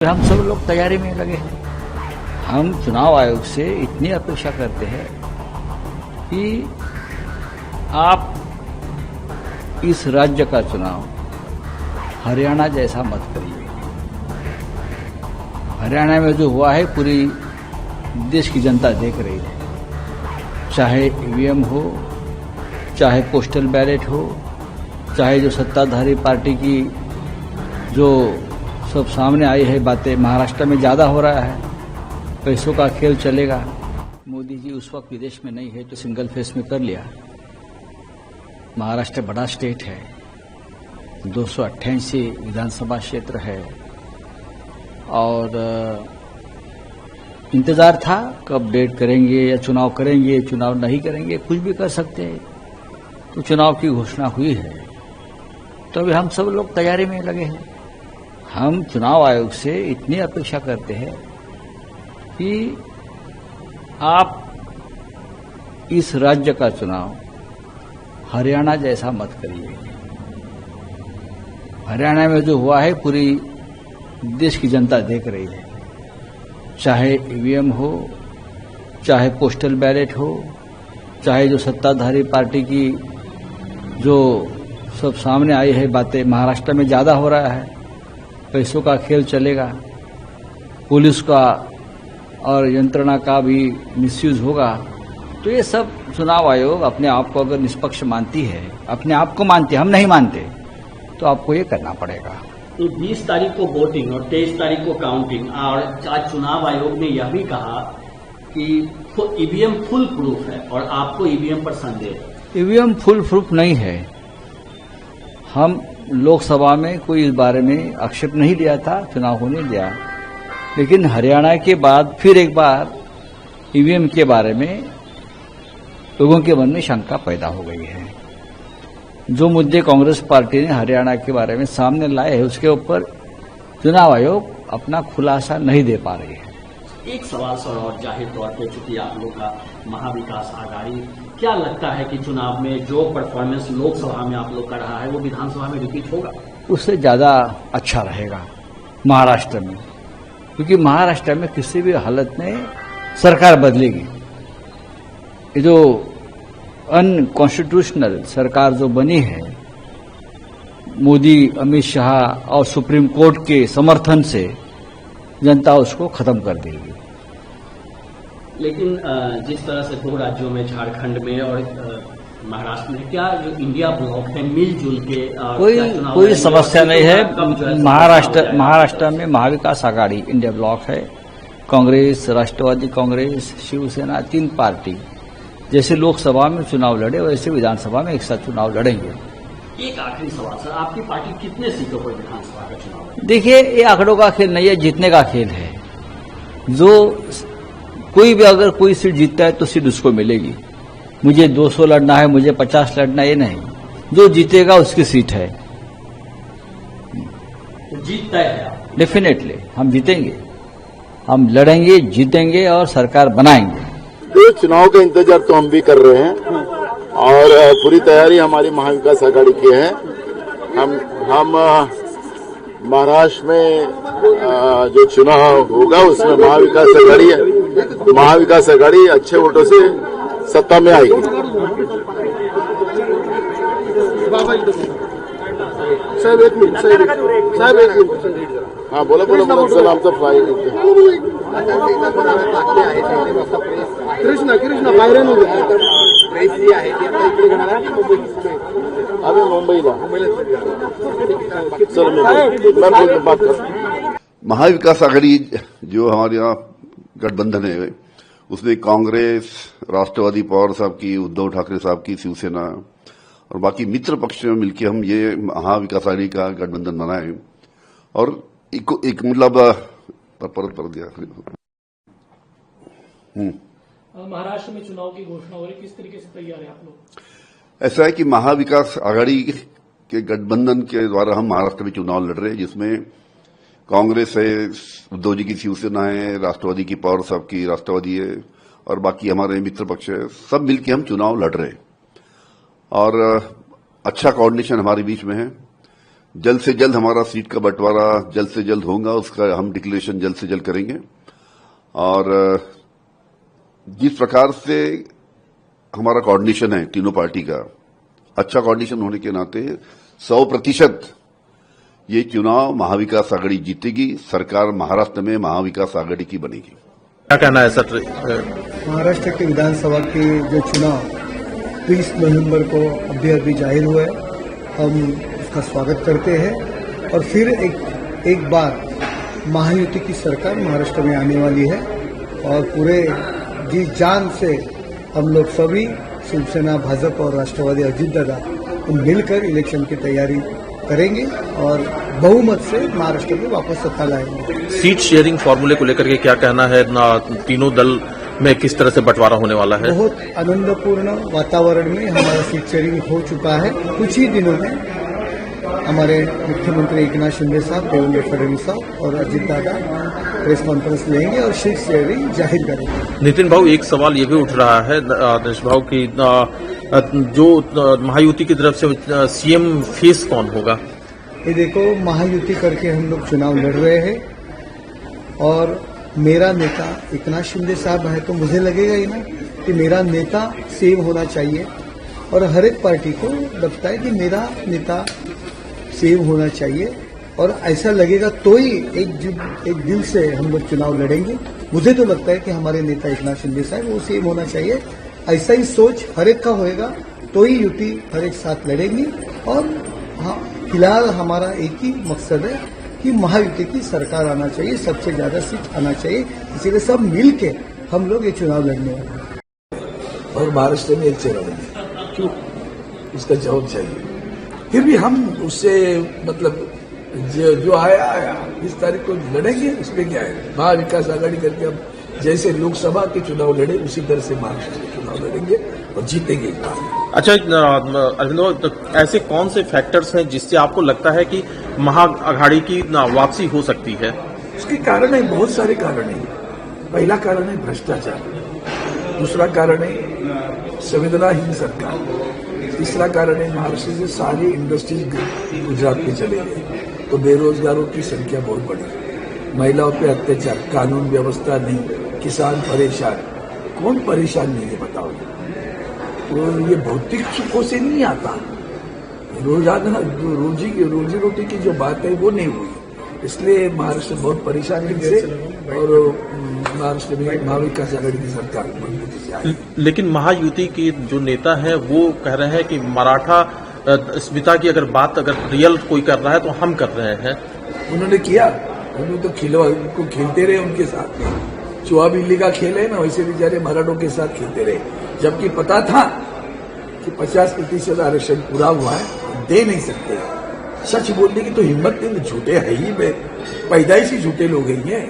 हम सब लोग तैयारी में लगे हैं। हम चुनाव आयोग से इतनी अपेक्षा करते हैं कि आप इस राज्य का चुनाव हरियाणा जैसा मत करिए। हरियाणा में जो हुआ है पूरी देश की जनता देख रही है, चाहे ईवीएम हो, चाहे पोस्टल बैलेट हो, चाहे जो सत्ताधारी पार्टी की जो सब सामने आई है बातें। महाराष्ट्र में ज़्यादा हो रहा है, पैसों का खेल चलेगा। मोदी जी उस वक्त विदेश में नहीं है तो सिंगल फेस में कर लिया। महाराष्ट्र बड़ा स्टेट है, 288 विधानसभा क्षेत्र है और इंतजार था कब डेट करेंगे या चुनाव करेंगे, चुनाव नहीं करेंगे, कुछ भी कर सकते हैं। तो चुनाव की घोषणा हुई है तो अभी हम सब लोग तैयारी में लगे हैं। हम चुनाव आयोग से इतनी अपेक्षा करते हैं कि आप इस राज्य का चुनाव हरियाणा जैसा मत करिए। हरियाणा में जो हुआ है पूरी देश की जनता देख रही है, चाहे ईवीएम हो, चाहे पोस्टल बैलेट हो, चाहे जो सत्ताधारी पार्टी की जो सब सामने आई है बातें। महाराष्ट्र में ज़्यादा हो रहा है, पैसों का खेल चलेगा, पुलिस का और यंत्रणा का भी मिसयूज होगा। तो ये सब चुनाव आयोग अपने आप को अगर निष्पक्ष मानती है, अपने आप को मानती है, हम नहीं मानते, तो आपको ये करना पड़ेगा। तो 20 तारीख को वोटिंग और 23 तारीख को काउंटिंग, और आज चुनाव आयोग ने यह भी कहा कि ईवीएम फुल प्रूफ है और आपको ईवीएम पर संदेह है। ईवीएम फुल प्रूफ नहीं है। हम लोकसभा में कोई इस बारे में आक्षेप नहीं लिया था, चुनाव होने दिया, लेकिन हरियाणा के बाद फिर एक बार ईवीएम के बारे में लोगों के मन में शंका पैदा हो गई है। जो मुद्दे कांग्रेस पार्टी ने हरियाणा के बारे में सामने लाए हैं उसके ऊपर चुनाव आयोग अपना खुलासा नहीं दे पा रही है। एक सवाल सर, और जाहिर तौर पे चूंकि आप लोग का महाविकास आघाड़ी, क्या लगता है कि चुनाव में जो परफॉर्मेंस लोकसभा में आप लोग का रहा है वो विधानसभा में रिपीट होगा? उससे ज्यादा अच्छा रहेगा महाराष्ट्र में, क्योंकि महाराष्ट्र में किसी भी हालत में सरकार बदलेगी। ये जो अनकॉन्स्टिट्यूशनल सरकार जो बनी है, मोदी, अमित शाह और सुप्रीम कोर्ट के समर्थन से जनता उसको खत्म कर देगी। लेकिन जिस तरह से दो राज्यों में, झारखंड में और महाराष्ट्र में, क्या जो इंडिया ब्लॉक है मिलजुल के कोई समस्या नहीं है। महाराष्ट्र में महाविकास आघाड़ी इंडिया ब्लॉक है। कांग्रेस, राष्ट्रवादी कांग्रेस, शिवसेना, 3 पार्टी जैसे लोकसभा में चुनाव लड़े वैसे विधानसभा में एक साथ चुनाव लड़ेंगे। एक आखिरी सवाल सर, आपकी पार्टी कितने सीटों पर विधानसभा का चुनाव है? देखिए, ये आंकड़ों का खेल नहीं है, जीतने का खेल है। जो कोई भी अगर कोई सीट जीतता है तो सीट उसको मिलेगी। मुझे 200 लड़ना है, मुझे 50 लड़ना, ये नहीं। जो जीतेगा उसकी सीट है। तो जीतता है डेफिनेटली हम जीतेंगे, हम लड़ेंगे, जीतेंगे और सरकार बनाएंगे। तो चुनाव का इंतजार तो हम भी कर रहे हैं और पूरी तैयारी हमारी महाविकास आघाड़ी की है। हम महाराष्ट्र में जो चुनाव होगा उसमें महाविकास आघाड़ी अच्छे वोटों से सत्ता में आएगी। साहब एक मिनट। हाँ बोला सर, आमचा फ्लाईट कृष्णा बाहेर अभी मुंबईला चलो मैं बात कर। महाविकास आघाड़ी जो हमारे यहाँ गठबंधन है उसमें कांग्रेस, राष्ट्रवादी पवार साहब की, उद्धव ठाकरे साहब की, शिवसेना और बाकी मित्र पक्ष में मिलकर हम ये महाविकास आघाड़ी का गठबंधन बनाए और एक मतलब परत पर दिया। महाराष्ट्र में चुनाव की घोषणा हो रही, किस तरीके से तैयार है आप लोग? ऐसा है कि महाविकास आघाड़ी के गठबंधन के द्वारा हम महाराष्ट्र में चुनाव लड़ रहे हैं, जिसमें कांग्रेस है, उद्धव जी की शिवसेना है, राष्ट्रवादी की पवार साहब की राष्ट्रवादी है और बाकी हमारे मित्र पक्ष है। सब मिलकर हम चुनाव लड़ रहे हैं और अच्छा कोऑर्डिनेशन हमारे बीच में है। जल्द से जल्द हमारा सीट का बंटवारा जल्द से जल्द होगा, उसका हम डिक्लेरेशन जल्द से जल्द करेंगे। और जिस प्रकार से हमारा कोऑर्डिनेशन है तीनों पार्टी का, अच्छा कोऑर्डिनेशन होने के नाते 100% ये चुनाव महाविकास आघाड़ी जीतेगी, सरकार महाराष्ट्र में महाविकास आघाड़ी की बनेगी। क्या कहना है सर? महाराष्ट्र के विधानसभा के जो चुनाव 30 नवंबर को अभी जाहिर हुआ है, हम उसका स्वागत करते हैं और फिर एक बार महायुति की सरकार महाराष्ट्र में आने वाली है और पूरे जी जान से हम लोग सभी शिवसेना, भाजपा और राष्ट्रवादी अजित दादा मिलकर इलेक्शन की तैयारी करेंगे और बहुमत से महाराष्ट्र में वापस सत्ता लाएंगे। सीट शेयरिंग फॉर्मूले को लेकर के क्या कहना है? तीनों दल में किस तरह से बंटवारा होने वाला है? बहुत आनंदपूर्ण वातावरण में हमारा सीट शेयरिंग हो चुका है। कुछ ही दिनों में हमारे मुख्यमंत्री एकनाथ शिंदे साहब, देवेंद्र फडणवीस साहब और अजित दादा प्रेस कॉन्फ्रेंस लेंगे और सीट शेयरिंग जाहिर करेंगे। नितिन भाऊ, एक सवाल ये भी उठ रहा है आदेश भाऊ की जो महायुति की तरफ से सीएम फेस कौन होगा? ये देखो, महायुति करके हम लोग चुनाव लड़ रहे हैं और मेरा नेता एकनाथ शिंदे साहब है तो मुझे लगेगा ही ना कि मेरा नेता सेम होना चाहिए और हर एक पार्टी को लगता है कि मेरा नेता सेम होना चाहिए और ऐसा लगेगा तो ही एक दिल से हम लोग चुनाव लड़ेंगे। मुझे तो लगता है कि हमारे नेता एकनाथ शिंदे साहब वो सेम होना चाहिए। ऐसा ही सोच हर एक का होएगा तो ही युति हर एक साथ लड़ेंगी और हाँ, फिलहाल हमारा एक ही मकसद है कि महायुति की सरकार आना चाहिए, सबसे ज्यादा सीट आना चाहिए, इसीलिए सब मिल के हम लोग ये चुनाव लड़ने वाले हैं और महाराष्ट्र में एक से लड़ेंगे। क्यों? इसका जवाब चाहिए। फिर भी हम उससे मतलब जो आया 20 तारीख को लड़ेंगे, उसमें क्या है? महाविकास आघाड़ी करके हम जैसे लोकसभा के चुनाव लड़े उसी तरह से महाराष्ट्र के चुनाव लड़ेंगे और जीतेंगे एक बार। अच्छा अरविंद, तो ऐसे कौन से फैक्टर्स हैं जिससे आपको लगता है कि महाअघाड़ी की वापसी हो सकती है? उसके कारण है, बहुत सारे कारण है। पहला कारण है भ्रष्टाचार, दूसरा कारण है संवेदनाहीन सरकार, तीसरा कारण है महाराष्ट्र से सारी इंडस्ट्रीज गुजरात में चले गए तो बेरोजगारों की संख्या बहुत बढ़ी, महिलाओं पे अत्याचार, कानून व्यवस्था नहीं, किसान परेशान। कौन परेशान नहीं है बताओ? तो ये भौतिक सुखों से नहीं आता, रोजाना रोजी रोटी की जो बात है वो नहीं हुई, इसलिए महाराष्ट्र बहुत परेशान है और महाराष्ट्र में महाविकास आघाड़ी की सरकार मजबूती से आई। लेकिन महायुति के जो नेता हैं वो कह रहे हैं कि मराठा अस्मिता की अगर बात रियल कोई कर रहा है तो हम कर रहे हैं। उन्होंने किया, उन्होंने तो खेलते रहे उनके साथ में, चुहा बिल्ली का खेल है ना, वैसे बेचारे मराठों के साथ खेलते रहे, जबकि पता था कि 50% आरक्षण पूरा हुआ है, दे नहीं सकते। सच बोलने की तो हिम्मत नहीं, झूठे है ही, पैदाइशी झूठे लोग हैं।